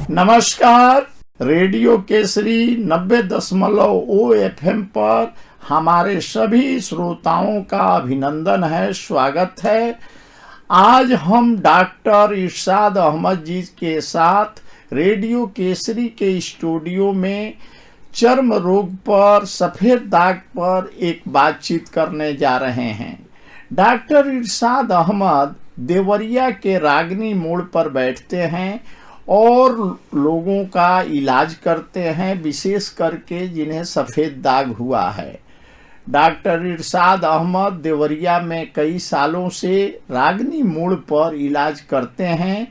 नमस्कार। Radio Kesari 90.0 FM पर हमारे सभी श्रोताओं का अभिनंदन है, स्वागत है। आज हम डॉक्टर इरशाद अहमद जी के साथ रेडियो केसरी के स्टूडियो में चर्म रोग पर, सफेद दाग पर एक बातचीत करने जा रहे हैं। डॉक्टर इरशाद अहमद देवरिया के रागनी मोड़ पर बैठते हैं और लोगों का इलाज करते हैं, विशेष करके जिन्हें सफ़ेद दाग हुआ है। डॉक्टर इरशाद अहमद देवरिया में कई सालों से रागनी मोड़ पर इलाज करते हैं।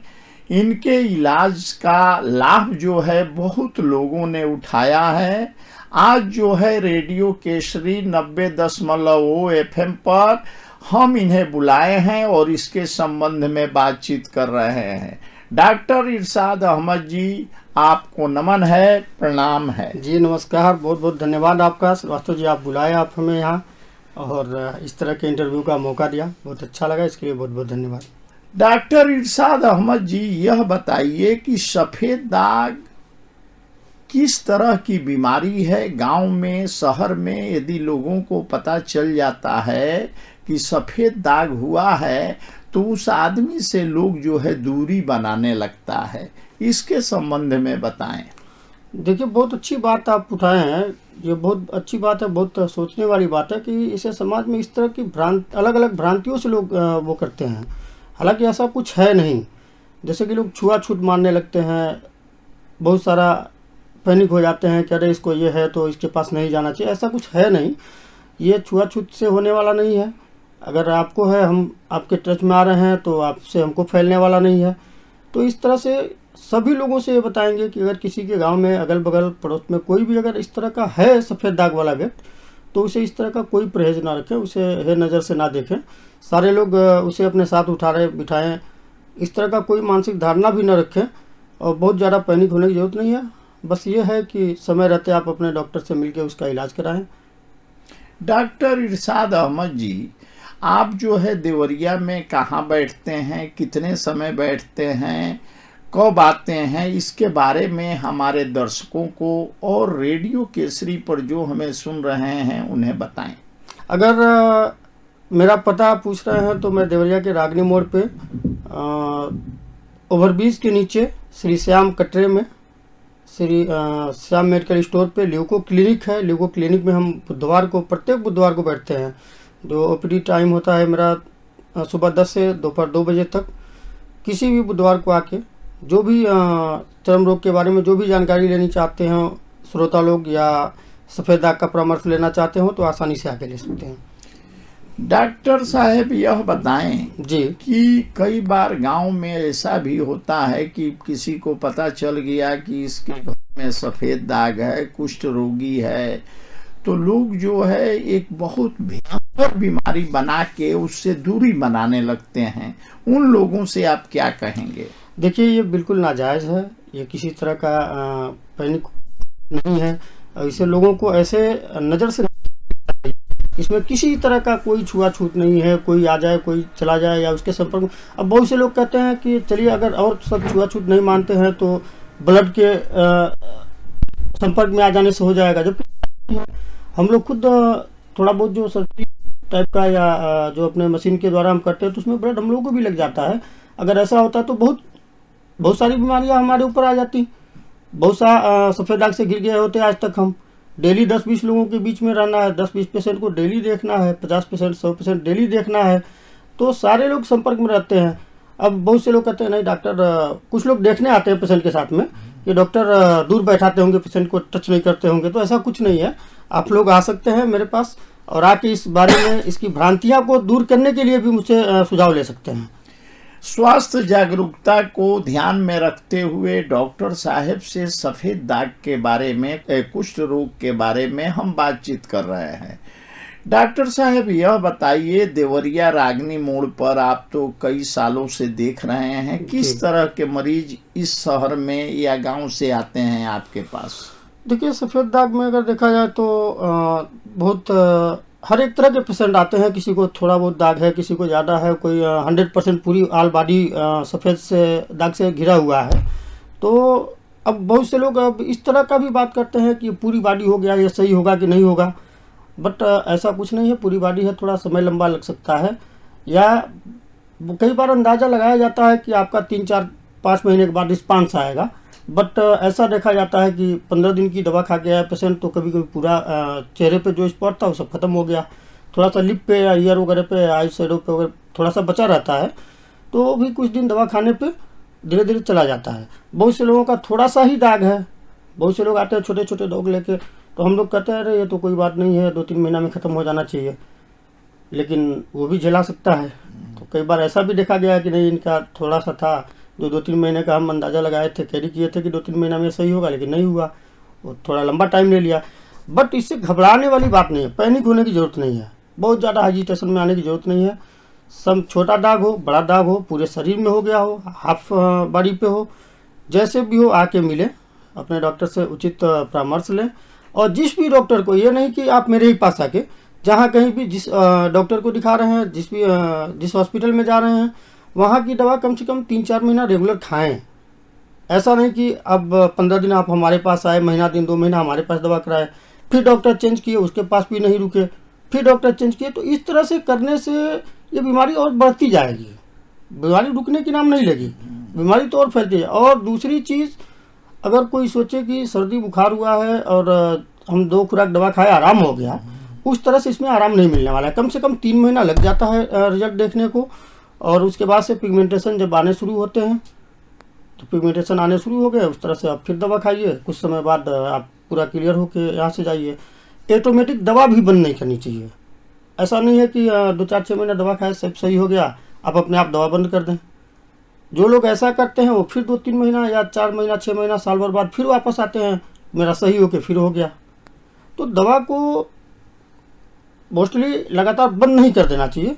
इनके इलाज का लाभ जो है बहुत लोगों ने उठाया है। आज जो है रेडियो केसरी 90.0 FM पर हम इन्हें बुलाए हैं और इसके संबंध में बातचीत कर रहे हैं। डॉक्टर इरशाद अहमद जी, आपको नमन है, प्रणाम है जी। नमस्कार, बहुत बहुत धन्यवाद आपका श्रीवास्तव जी। आप बुलाए आप हमें यहाँ और इस तरह के इंटरव्यू का मौका दिया, बहुत अच्छा लगा, इसके लिए बहुत बहुत धन्यवाद। डॉक्टर इरशाद अहमद जी, यह बताइए कि सफ़ेद दाग किस तरह की बीमारी है? गांव में, शहर में यदि लोगों को पता चल जाता है कि सफ़ेद दाग हुआ है तो उस आदमी से लोग जो है दूरी बनाने लगता है। इसके संबंध में बताएं। देखिए, बहुत अच्छी बात आप उठाए हैं, ये बहुत अच्छी बात है, बहुत सोचने वाली बात है कि इसे समाज में इस तरह की अलग अलग भ्रांतियों से लोग वो करते हैं। हालांकि ऐसा कुछ है नहीं। जैसे कि लोग छुआछूत मारने लगते हैं, बहुत सारा पैनिक हो जाते हैं कि अरे इसको ये है तो इसके पास नहीं जाना चाहिए। ऐसा कुछ है नहीं, ये छुआछूत से होने वाला नहीं है। अगर आपको है, हम आपके टच में आ रहे हैं तो आपसे हमको फैलने वाला नहीं है। तो इस तरह से सभी लोगों से ये बताएंगे कि अगर किसी के गांव में, अगल बगल पड़ोस में कोई भी अगर इस तरह का है सफ़ेद दाग वाला व्यक्ति, तो उसे इस तरह का कोई परहेज ना रखें, उसे है नज़र से ना देखें। सारे लोग उसे अपने साथ बिठाएं, इस तरह का कोई मानसिक धारणा भी ना रखें और बहुत ज़्यादा पैनिक होने की ज़रूरत नहीं है। बस ये है कि समय रहते आप अपने डॉक्टर से मिलकर उसका इलाज कराएं। डॉक्टर इरशाद अहमद जी, आप जो है देवरिया में कहाँ बैठते हैं, कितने समय बैठते हैं, कब आते हैं, इसके बारे में हमारे दर्शकों को और रेडियो केसरी पर जो हमें सुन रहे हैं उन्हें बताएं। अगर मेरा पता पूछ रहे हैं तो मैं देवरिया के रागनी मोड़ पे ओवरब्रिज के नीचे श्री श्याम कटरे में श्री श्याम मेडिकल स्टोर पे ल्यूको क्लिनिक है। ल्यूको क्लिनिक में हम प्रत्येक बुधवार को बैठते हैं। जो ओपीडी टाइम होता है मेरा सुबह 10 से दोपहर 2 बजे तक। किसी भी बुधवार को आके जो भी चर्म रोग के बारे में जो भी जानकारी लेनी चाहते हैं श्रोता लोग, या सफ़ेद दाग का परामर्श लेना चाहते हो तो आसानी से आके ले सकते हैं। डॉक्टर साहब, यह बताएं जी कि कई बार गांव में ऐसा भी होता है कि किसी को पता चल गया कि इसके घर में सफ़ेद दाग है, कुष्ठ रोगी है, तो लोग जो है एक बहुत भयंकर बीमारी बना के उससे दूरी बनाने लगते हैं। उन लोगों से आप क्या कहेंगे? देखिए, ये बिल्कुल नाजायज़ है, ये किसी तरह का पैनिक नहीं है। इसे लोगों को ऐसे नज़र से, इसमें किसी तरह का कोई छुआछूत नहीं है। कोई आ जाए, कोई चला जाए या उसके संपर्क में। अब बहुत से लोग कहते हैं कि चलिए, अगर और सब छुआछूत नहीं मानते हैं तो ब्लड के संपर्क में आ जाने से हो जाएगा। जब हम लोग खुद थोड़ा बहुत जो सर्जरी टाइप का या जो अपने मशीन के द्वारा हम करते हैं तो उसमें ब्लड हम लोगों को भी लग जाता है। अगर ऐसा होता है तो बहुत सारी बीमारियां हमारे ऊपर आ जाती। बहुत सा सफ़ेद दाग से गिर गए होते आज तक। हम डेली 10-20 लोगों के बीच में रहना है, 10-20 पेशेंट को डेली देखना है, 50%, 100% डेली देखना है, तो सारे लोग संपर्क में रहते हैं। अब बहुत से लोग कहते हैं नहीं डॉक्टर, कुछ लोग देखने आते हैं पेशेंट के साथ में कि डॉक्टर दूर बैठाते होंगे, पेशेंट को टच नहीं करते होंगे। तो ऐसा कुछ नहीं है। आप लोग आ सकते हैं मेरे पास और आके इस बारे में, इसकी भ्रांतियां को दूर करने के लिए भी मुझसे सुझाव ले सकते हैं। स्वास्थ्य जागरूकता को ध्यान में रखते हुए डॉक्टर साहब से सफ़ेद दाग के बारे में, कुष्ठ रोग के बारे में हम बातचीत कर रहे हैं। डॉक्टर साहब, यह बताइए, देवरिया रागनी मोड़ पर आप तो कई सालों से देख रहे हैं, किस तरह के मरीज इस शहर में या गांव से आते हैं आपके पास? देखिए, सफ़ेद दाग में अगर देखा जाए तो बहुत हर एक तरह के पेशेंट आते हैं। किसी को थोड़ा बहुत दाग है, किसी को ज़्यादा है, कोई 100% पूरी ऑल बॉडी सफ़ेद से दाग से घिरा हुआ है। तो अब बहुत से लोग अब इस तरह का भी बात करते हैं कि पूरी बॉडी हो गया, ये सही होगा कि नहीं होगा, बट ऐसा कुछ नहीं है। पूरी बॉडी है, थोड़ा समय लंबा लग सकता है, या कई बार अंदाज़ा लगाया जाता है कि आपका 3-4-5 महीने के बाद रिस्पांस आएगा, बट ऐसा देखा जाता है कि 15 दिन की दवा खा के आया पेशेंट तो कभी कभी पूरा चेहरे पे जो स्पॉट था वो सब खत्म हो गया, थोड़ा सा लिप पे या ईयर वगैरह पे, आई शेडो पे वगैरह थोड़ा सा बचा रहता है, तो भी कुछ दिन दवा खाने पे धीरे धीरे चला जाता है। बहुत से लोगों का थोड़ा सा ही दाग है, बहुत से लोग आते हैं छोटे छोटे दाग लेके, तो हम लोग कहते हैं अरे ये तो कोई बात नहीं है, 2-3 महीना में ख़त्म हो जाना चाहिए, लेकिन वो भी झेला सकता है। तो कई बार ऐसा भी देखा गया है कि नहीं, इनका थोड़ा सा था, जो 2-3 महीने का हम अंदाज़ा लगाए थे, कैरी किए थे कि 2-3 महीना में सही होगा, लेकिन नहीं हुआ, वो थोड़ा लंबा टाइम ले लिया। बट इससे घबराने वाली बात नहीं है, पैनिक होने की ज़रूरत नहीं है, बहुत ज़्यादा हाजिटेशन में आने की ज़रूरत नहीं है। सब छोटा दाग हो, बड़ा दाग हो, पूरे शरीर में हो गया हो, हाफ बॉडी पे हो, जैसे भी हो आके मिले, अपने डॉक्टर से उचित परामर्श लें। और जिस भी डॉक्टर को, ये नहीं कि आप मेरे ही पास आके, जहाँ कहीं भी जिस डॉक्टर को दिखा रहे हैं, जिस हॉस्पिटल में जा रहे हैं, वहाँ की दवा कम से कम 3-4 महीना रेगुलर खाएं। ऐसा नहीं कि अब 15 दिन आप हमारे पास आए, महीना दिन 2 महीना हमारे पास दवा कराए, फिर डॉक्टर चेंज किए, उसके पास भी नहीं रुके, फिर डॉक्टर चेंज किए, तो इस तरह से करने से ये बीमारी और बढ़ती जाएगी, बीमारी रुकने की नाम नहीं लेगी, बीमारी तो और फैलती है। और दूसरी चीज़, अगर कोई सोचे कि सर्दी बुखार हुआ है और हम 2 खुराक दवा खाए आराम हो गया, उस तरह से इसमें आराम नहीं मिलने वाला है। कम से कम 3 महीना लग जाता है रिजल्ट देखने को, और उसके बाद से पिगमेंटेशन जब आने शुरू होते हैं, तो पिगमेंटेशन आने शुरू हो गए, उस तरह से आप फिर दवा खाइए, कुछ समय बाद आप पूरा क्लियर होके यहाँ से जाइए। ऑटोमेटिक दवा भी बंद नहीं करनी चाहिए। ऐसा नहीं है कि 2-4-6 महीना दवा खाए सब सही हो गया, आप अपने आप दवा बंद कर दें। जो लोग ऐसा करते हैं वो फिर 2-3 महीना या 4 महीना 6 महीना साल भर बाद फिर वापस आते हैं, मेरा सही होके फिर हो गया। तो दवा को मोस्टली लगातार बंद नहीं कर देना चाहिए,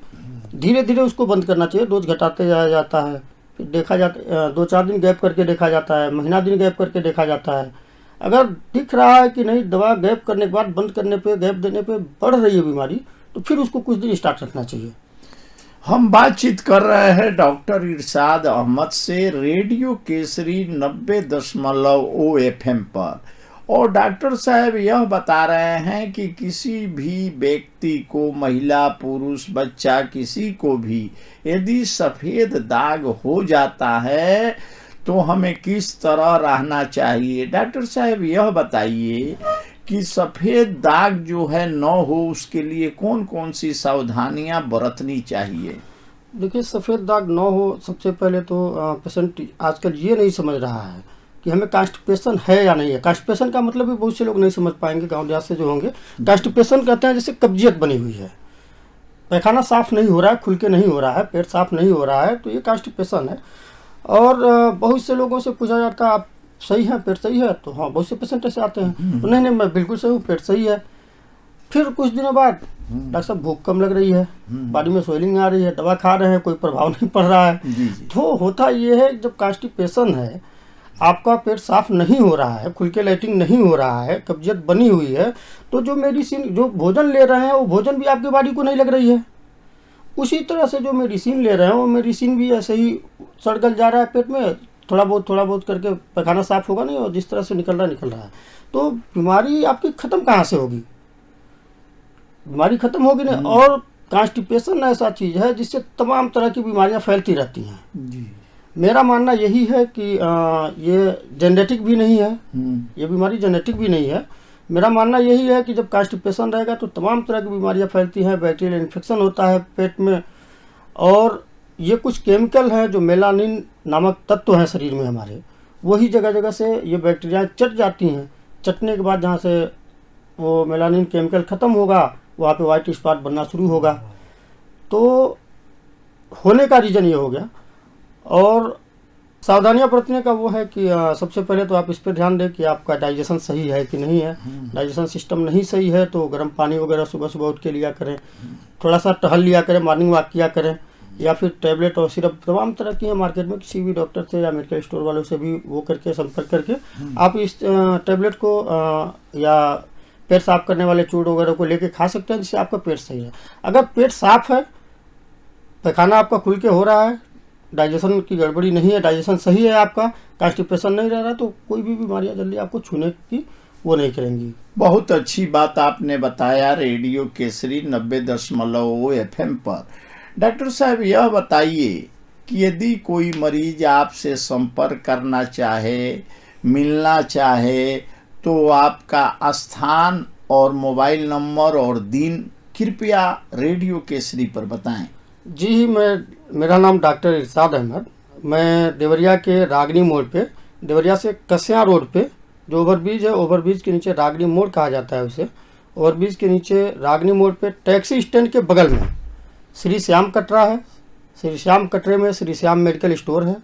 धीरे धीरे उसको बंद करना चाहिए। डोज घटाते जाया जाता है, फिर देखा जाता 2-4 दिन गैप करके देखा जाता है, महीना दिन गैप करके देखा जाता है। अगर दिख रहा है कि नहीं दवा गैप करने के बाद बंद करने पे, गैप देने पे बढ़ रही है बीमारी, तो फिर उसको कुछ दिन स्टार्ट रखना चाहिए। हम बातचीत कर रहे हैं डॉक्टर इरशाद अहमद से रेडियो केसरी 90.0 FM पर, और डॉक्टर साहब यह बता रहे हैं कि किसी भी व्यक्ति को, महिला पुरुष बच्चा किसी को भी यदि सफ़ेद दाग हो जाता है तो हमें किस तरह रहना चाहिए। डॉक्टर साहब यह बताइए कि सफ़ेद दाग जो है न हो, उसके लिए कौन कौन सी सावधानियां बरतनी चाहिए। देखिए, सफ़ेद दाग न हो, सबसे पहले तो पेशेंट आजकल ये नहीं समझ रहा है कि हमें कॉन्स्टिपेशन है या नहीं है। कॉन्स्टिपेशन का मतलब भी बहुत से लोग नहीं समझ पाएंगे, गांव देहात से जो होंगे। कॉन्स्टिपेशन कहते हैं जैसे कब्जियत बनी हुई है, पैखाना साफ नहीं हो रहा है, खुल के नहीं हो रहा है, पेट साफ नहीं हो रहा है, तो ये कॉन्स्टिपेशन है। और बहुत से लोगों से पूछा जाता है आप सही है, पेट सही है, तो हाँ, बहुत से पेशेंट ऐसे आते हैं तो नहीं मैं बिल्कुल सही हूँ, पेट सही है। फिर कुछ दिनों बाद डॉक्टर साहब भूख कम लग रही है, बॉडी में स्वेलिंग आ रही है, दवा खा रहे हैं, कोई प्रभाव नहीं पड़ रहा है। तो होता ये है, जब कॉन्स्टिपेशन है, आपका पेट साफ नहीं हो रहा है, खुल के लैट्रिन नहीं हो रहा है, कब्जियत बनी हुई है, तो जो मेडिसिन, जो भोजन ले रहे हैं, वो भोजन भी आपकी बॉडी को नहीं लग रही है। उसी तरह से जो मेडिसिन ले रहे हैं, वो मेडिसिन भी ऐसे ही सड़गल जा रहा है पेट में, थोड़ा बहुत करके पैखाना साफ होगा नहीं, और जिस तरह से निकल रहा है, तो बीमारी आपकी ख़त्म कहाँ से होगी, बीमारी ख़त्म होगी नहीं। और कॉन्स्टिपेशन ऐसा चीज़ है जिससे तमाम तरह की बीमारियां फैलती रहती हैं जी। मेरा मानना यही है कि ये जेनेटिक भी नहीं है, ये बीमारी जेनेटिक भी नहीं है। मेरा मानना यही है कि जब कॉन्स्टिपेशन रहेगा तो तमाम तरह की बीमारियां फैलती हैं, बैक्टीरियल इन्फेक्शन होता है पेट में, और ये कुछ केमिकल हैं जो मेलानिन नामक तत्व हैं शरीर में हमारे, वही जगह जगह से ये बैक्टीरिया चट जाती हैं। चटने के बाद जहाँ से वो मेलानिन केमिकल ख़त्म होगा, वहाँ पे वाइट स्पॉट बनना शुरू होगा। तो होने का रीज़न ये हो गया। और सावधानियां बरतने का वो है कि सबसे पहले तो आप इस पर ध्यान दें कि आपका डाइजेशन सही है कि नहीं है। डाइजेशन सिस्टम नहीं सही है तो गर्म पानी वगैरह सुबह सुबह उठ के लिया करें, थोड़ा सा टहल लिया करें, मॉर्निंग वॉक किया करें, या फिर टैबलेट और सिरप तमाम तरह की है मार्केट में, किसी भी डॉक्टर से या मेडिकल स्टोर वालों से भी वो करके संपर्क करके आप इस टैबलेट को या पेट साफ करने वाले चूर्ण वगैरह को लेके खा सकते हैं, जिससे आपका पेट सही है। अगर पेट साफ है, पैखाना आपका खुल के हो रहा है, डाइजेशन की गड़बड़ी नहीं है, डाइजेशन सही है आपका, कॉन्स्टिपेशन नहीं रह रहा, तो कोई भी बीमारियां जल्दी आपको छूने की वो नहीं करेंगी। बहुत अच्छी बात आपने बताया रेडियो केसरी 90.0 FM पर। डॉक्टर साहब यह बताइए कि यदि कोई मरीज आपसे संपर्क करना चाहे, मिलना चाहे, तो आपका स्थान और मोबाइल नंबर और दिन कृपया रेडियो केसरी पर बताएं। जी, मेरा नाम डॉक्टर इरशाद अहमद, मैं देवरिया के रागनी मोड़ पे, देवरिया से कस्या रोड पे जो ओवरब्रिज है, ओवरब्रिज के नीचे रागनी मोड़ कहा जाता है उसे, ओवरब्रिज के नीचे रागनी मोड़ पे टैक्सी स्टैंड के बगल में श्री श्याम कटरा है। श्री श्याम कटरे में श्री श्याम मेडिकल स्टोर है,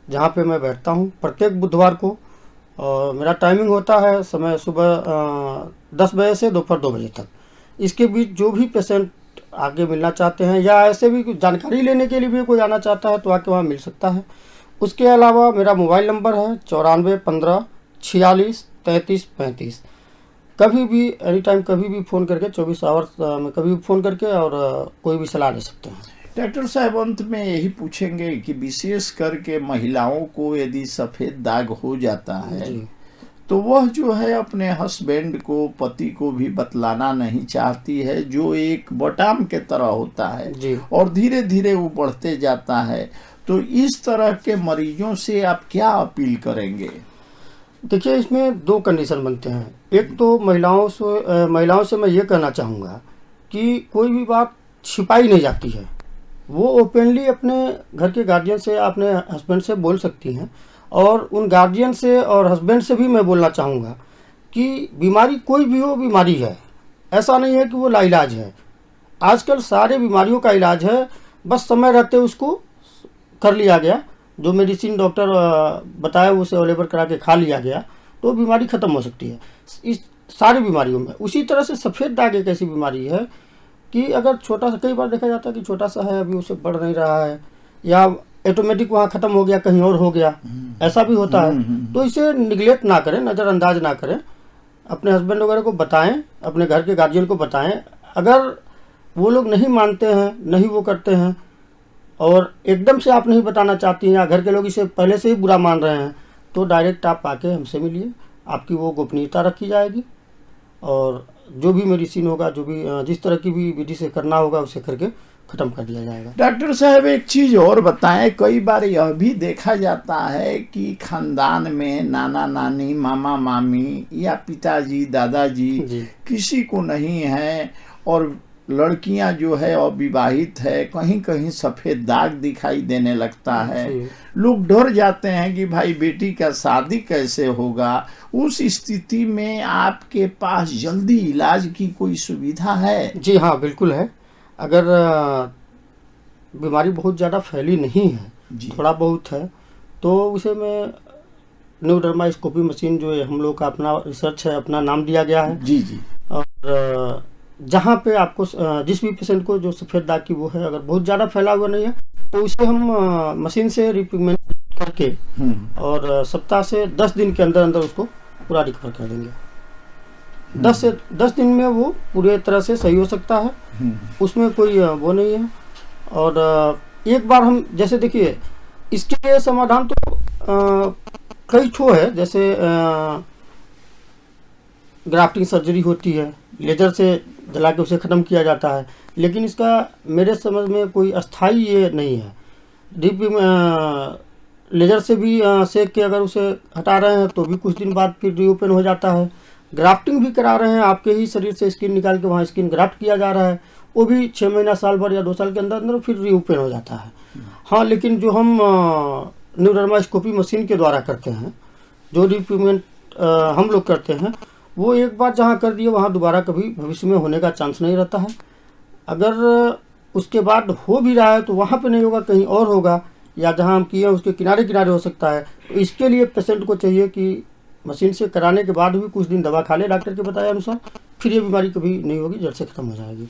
जहाँ पे मैं बैठता हूँ प्रत्येक बुधवार को। और मेरा टाइमिंग होता है समय सुबह 10 बजे से दोपहर 2 बजे तक। इसके बीच जो भी पेशेंट आगे मिलना चाहते हैं या ऐसे भी कुछ जानकारी लेने के लिए भी कोई आना चाहता है तो आके वहाँ मिल सकता है। उसके अलावा मेरा मोबाइल नंबर है 94 15 46 33 35। कभी भी एनी टाइम कभी भी फ़ोन करके 24 आवर्स में कभी भी फ़ोन करके और कोई भी सलाह ले सकते हैं। डॉक्टर साहब अंत में यही पूछेंगे कि विशेष करके महिलाओं को यदि सफ़ेद दाग हो जाता है तो वह जो है अपने हस्बैंड को, पति को भी बतलाना नहीं चाहती है, जो एक बटाम के तरह होता है जी। और धीरे धीरे वो बढ़ते जाता है। तो इस तरह के मरीजों से आप क्या अपील करेंगे? देखिए, इसमें 2 कंडीशन बनते हैं। एक तो महिलाओं से मैं ये कहना चाहूँगा कि कोई भी बात छिपाई नहीं जाती है, वो ओपनली अपने घर के गार्जियन से, अपने हस्बैंड से बोल सकती हैं। और उन गार्जियन से और हस्बैंड से भी मैं बोलना चाहूँगा कि बीमारी कोई भी हो, बीमारी है, ऐसा नहीं है कि वो लाइलाज है। आजकल सारे बीमारियों का इलाज है, बस समय रहते उसको कर लिया गया, जो मेडिसिन डॉक्टर बताया उसे अवेलेबल करा के खा लिया गया तो बीमारी ख़त्म हो सकती है इस सारी बीमारियों में। उसी तरह से सफ़ेद दाग एक ऐसी बीमारी है कि अगर छोटा सा, कई बार देखा जाता है कि छोटा सा है, अभी उसे बढ़ नहीं रहा है या ऑटोमेटिक वहाँ ख़त्म हो गया, कहीं और हो गया, ऐसा भी होता है। तो इसे निगलेक्ट ना करें, नज़रअंदाज ना करें, अपने हस्बैंड वगैरह को बताएं, अपने घर के गार्जियन को बताएं। अगर वो लोग नहीं मानते हैं, नहीं वो करते हैं और एकदम से आप नहीं बताना चाहती हैं या घर के लोग इसे पहले से ही बुरा मान रहे हैं, तो डायरेक्ट आप आके हमसे मिलिए, आपकी वो गोपनीयता रखी जाएगी और जो भी मेडिसिन होगा, जो भी जिस तरह की भी विधि से करना होगा उसे करके ख़त्म कर दिया जाएगा। डॉक्टर साहब एक चीज़ और बताएं, कई बार यह भी देखा जाता है कि खानदान में नाना नानी, मामा मामी या पिताजी, दादाजी किसी को नहीं है और लड़कियां जो है अविवाहित है, कहीं कहीं सफ़ेद दाग दिखाई देने लगता है। लोग डर जाते हैं कि भाई बेटी का शादी कैसे होगा। उस स्थिति में आपके पास जल्दी इलाज की कोई सुविधा है? जी हाँ, बिल्कुल है। अगर बीमारी बहुत ज़्यादा फैली नहीं है, थोड़ा बहुत है, तो उसे मैं न्यू डर्मास्कोपी मशीन जो है हम लोग का अपना रिसर्च है, अपना नाम दिया गया है। जी जी। और जहाँ पे आपको जिस भी पेशेंट को जो सफ़ेद दाग की वो है, अगर बहुत ज़्यादा फैला हुआ नहीं है तो उसे हम मशीन से रिपिगमेंट करके और सप्ताह से 10 दिन के अंदर अंदर उसको पूरा रिकवर कर देंगे। 10 दिन में वो पूरे तरह से सही हो सकता है, उसमें कोई वो नहीं है। और एक बार हम जैसे देखिए, इसके लिए समाधान तो कई ठो है, जैसे ग्राफ्टिंग सर्जरी होती है, लेजर से जला के उसे ख़त्म किया जाता है, लेकिन इसका मेरे समझ में कोई अस्थाई ये नहीं है। डीप लेजर से भी सेक के अगर उसे हटा रहे हैं तो भी कुछ दिन बाद फिर रीओपन हो जाता है। ग्राफ्टिंग भी करा रहे हैं, आपके ही शरीर से स्किन निकाल के वहाँ स्किन ग्राफ्ट किया जा रहा है, वो भी 6 महीना, साल भर या 2 साल के अंदर अंदर फिर रीओपन हो जाता है। हाँ, लेकिन जो हम न्यू डर्मास्कोपी मशीन के द्वारा करते हैं, जो रिपिगमेंट हम लोग करते हैं, वो एक बार जहाँ कर दिए वहाँ दोबारा कभी भविष्य में होने का चांस नहीं रहता है। अगर उसके बाद हो भी रहा है तो वहाँ पे नहीं होगा, कहीं और होगा, या जहाँ हम किए उसके किनारे किनारे हो सकता है। तो इसके लिए पेशेंट को चाहिए कि मशीन से कराने के बाद भी कुछ दिन दवा खा ले डॉक्टर के बताए अनुसार, फिर ये बीमारी कभी नहीं होगी, जड़ से ख़त्म हो जाएगी।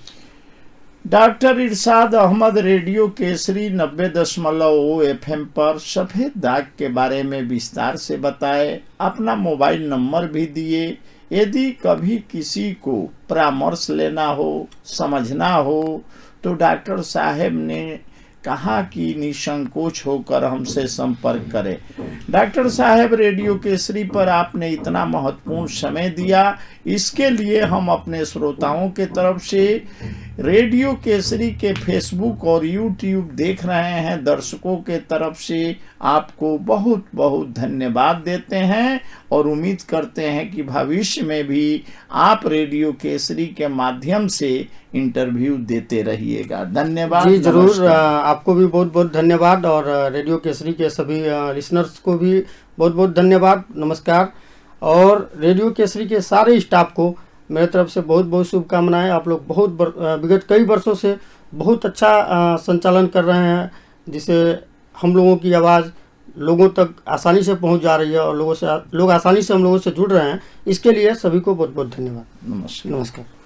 डॉक्टर इरशाद अहमद रेडियो केसरी 90.0 FM पर सफ़ेद दाग के बारे में विस्तार से बताए, अपना मोबाइल नंबर भी दिए। यदि कभी किसी को परामर्श लेना हो, समझना हो, तो डॉक्टर साहब ने कहा कि निसंकोच होकर हमसे संपर्क करें। डॉक्टर साहब, रेडियो केसरी पर आपने इतना महत्वपूर्ण समय दिया, इसके लिए हम अपने श्रोताओं के तरफ से रेडियो केसरी के फेसबुक और यूट्यूब देख रहे हैं दर्शकों के तरफ से आपको बहुत बहुत धन्यवाद देते हैं और उम्मीद करते हैं कि भविष्य में भी आप रेडियो केसरी के माध्यम से इंटरव्यू देते रहिएगा। धन्यवाद जी जरूर, नमस्कार। आपको भी बहुत बहुत धन्यवाद और रेडियो केसरी के सभी लिसनर्स को भी बहुत बहुत धन्यवाद, नमस्कार। और रेडियो केसरी के सारे स्टाफ को मेरे तरफ से बहुत बहुत शुभकामनाएं। आप लोग विगत कई वर्षों से बहुत अच्छा संचालन कर रहे हैं, जिससे हम लोगों की आवाज़ लोगों तक आसानी से पहुंच जा रही है और लोग आसानी से हम लोगों से जुड़ रहे हैं। इसके लिए सभी को बहुत बहुत धन्यवाद। नमस्कार। नमस्कार।